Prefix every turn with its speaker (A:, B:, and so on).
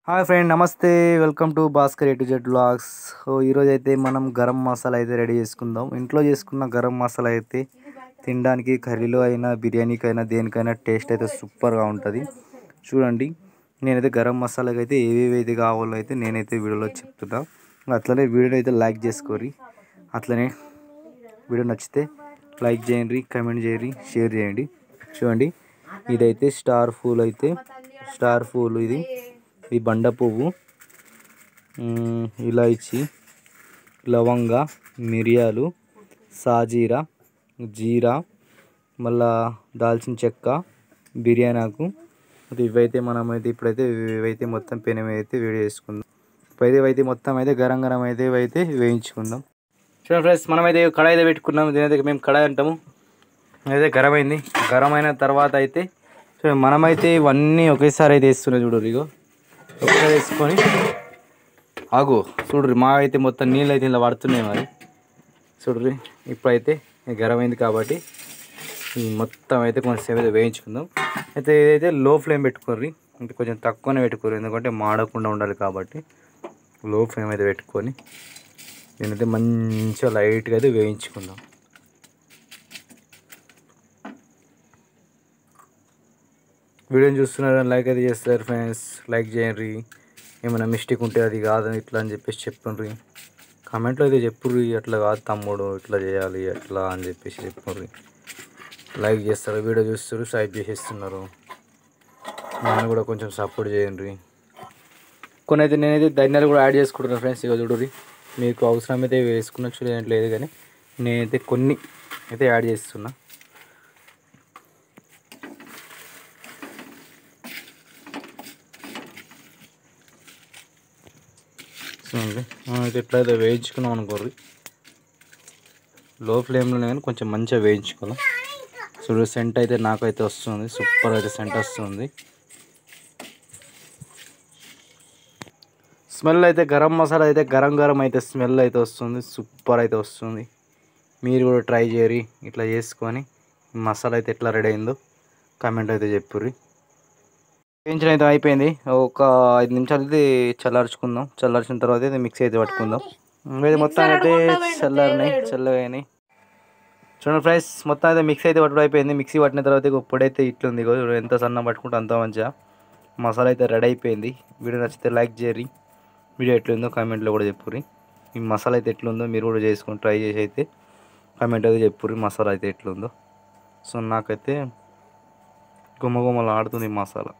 A: Hi friend, నమస్తే. Welcome to Bhaskar A to Z vlogs. So ఈరోజు అయితే మనం గరం మసాలా అయితే రెడీ చేసుకుందాం. ఇంట్లో చేసుకున్న గరం మసాలా అయితే తినడానికి కర్రీలో అయినా బిర్యానీకి అయినా దేనికైనా టేస్ట్ అయితే సూపర్గా ఉంటుంది. చూడండి, నేనైతే గరం మసాలాకి అయితే ఏవేవి అయితే కావాలో అయితే నేనైతే వీడియోలో చెప్తున్నా. అట్లనే వీడియోని అయితే లైక్ చేసుకోరి. అట్లనే వీడియో నచ్చితే లైక్ చేయండి, కామెంట్ చేయండి, షేర్ చేయండి. చూడండి, ఇదైతే స్టార్ ఫూల్ ఇది బండ పువ్వు, ఇలాచి, లవంగ, మిరియాలు, సాజీరా, జీరా, మళ్ళా దాల్చిన చెక్క, బిర్యానీ ఆకు. ఇవైతే మనమైతే ఇప్పుడైతే ఇవైతే మొత్తం పెనం అయితే వేడి చేసుకుందాం. ఇవైతే మొత్తం అయితే గరం అయితే ఇవైతే వేయించుకుందాం. చూడండి ఫ్రెండ్స్, మనమైతే కడాయి అయితే పెట్టుకున్నాం. దీనైతే మేము కడాయి అంటాము. అయితే గరం అయింది. గరం అయిన తర్వాత అయితే చూడండి, మనమైతే ఇవన్నీ ఒకేసారి అయితే వేస్తున్నాయి. చూడరు, ఇగో ఒకసారి వేసుకొని ఆగు. చూడ్రి, మా అయితే మొత్తం నీళ్ళు అయితే ఇలా పడుతున్నాయి. మరి చూడ్రి, ఇప్పుడైతే గరం అయింది కాబట్టి మొత్తం అయితే కొంచెంసేపు అయితే వేయించుకుందాం. అయితే ఇదైతే లో ఫ్లేమ్ పెట్టుకోర్రి, అంటే కొంచెం తక్కువనే పెట్టుకోరు, ఎందుకంటే మాడకుండా ఉండాలి కాబట్టి. లో ఫ్లేమ్ అయితే పెట్టుకొని నేనైతే మంచిగా లైట్గా అయితే వేయించుకుందాం. వీడియోని చూస్తున్నారు, లైక్ అయితే చేస్తారు ఫ్రెండ్స్. లైక్ చేయండి. ఏమైనా మిస్టేక్ ఉంటే అది కాదని ఇట్లా అని చెప్పేసి చెప్పుండ్రి. కామెంట్లో అయితే చెప్పుర్రి, అట్లా కాదు తమ్ముడు, ఇట్లా చేయాలి అట్లా అని చెప్పేసి చెప్పుర్రి. లైక్ చేస్తారు, వీడియో చూస్తారు, సైడ్ చేసేస్తున్నారు. నన్ను కూడా కొంచెం సపోర్ట్ చేయండి. కొన్ని అయితే నేనైతే ధనియాలు కూడా యాడ్ చేసుకుంటున్నాను ఫ్రెండ్స్. ఇక చూడరి, మీకు అవసరమైతే వేసుకున్నచ్చు, లేదంటే లేదు, కానీ నేనైతే కొన్ని అయితే యాడ్ చేస్తున్నా. అయితే ఎట్లయితే వేయించుకున్నాం అనుకోర్రి, లో ఫ్లేమ్లోనే కానీ కొంచెం మంచిగా వేయించుకోవాలి. చూడు, సెంట్ అయితే నాకైతే వస్తుంది, సూపర్ అయితే సెంట్ వస్తుంది. స్మెల్ అయితే గరం మసాలా అయితే గరం అయితే స్మెల్ అయితే వస్తుంది, సూపర్ అయితే వస్తుంది. మీరు కూడా ట్రై చేయరి, ఇట్లా చేసుకొని మసాలా అయితే ఎట్లా రెడీ అయిందో కామెంట్ అయితే చెప్పుర్రి. వేయించడం అయితే అయిపోయింది. ఒక 5 నిమిషాలు అయితే చల్లార్చుకుందాం. చల్లార్చిన తర్వాత అయితే మిక్సీ అయితే పట్టుకుందాం. ఇది మొత్తం అయితే చల్లగాని చూడండి ఫ్రెండ్స్, మొత్తం అయితే మిక్సీ అయితే పట్టుడు అయిపోయింది. మిక్సీ పట్టిన తర్వాత పొడి అయితే ఇట్లుంది. ఎంత సన్నం పట్టుకుంటే అంత మంచిగా మసాలా అయితే రెడీ అయిపోయింది. వీడియో నచ్చితే లైక్ చేయరి, వీడియో ఎట్లుందో కామెంట్లో కూడా చెప్పుర్రి. ఈ మసాలా అయితే ఎట్లుందో మీరు కూడా చేసుకొని ట్రై చేసి అయితే కామెంట్ అయితే చెప్పుర్రి మసాలా అయితే ఎట్లుందో. సో నాకైతే గుమ్మగుమ్మలు ఆడుతుంది మసాలా.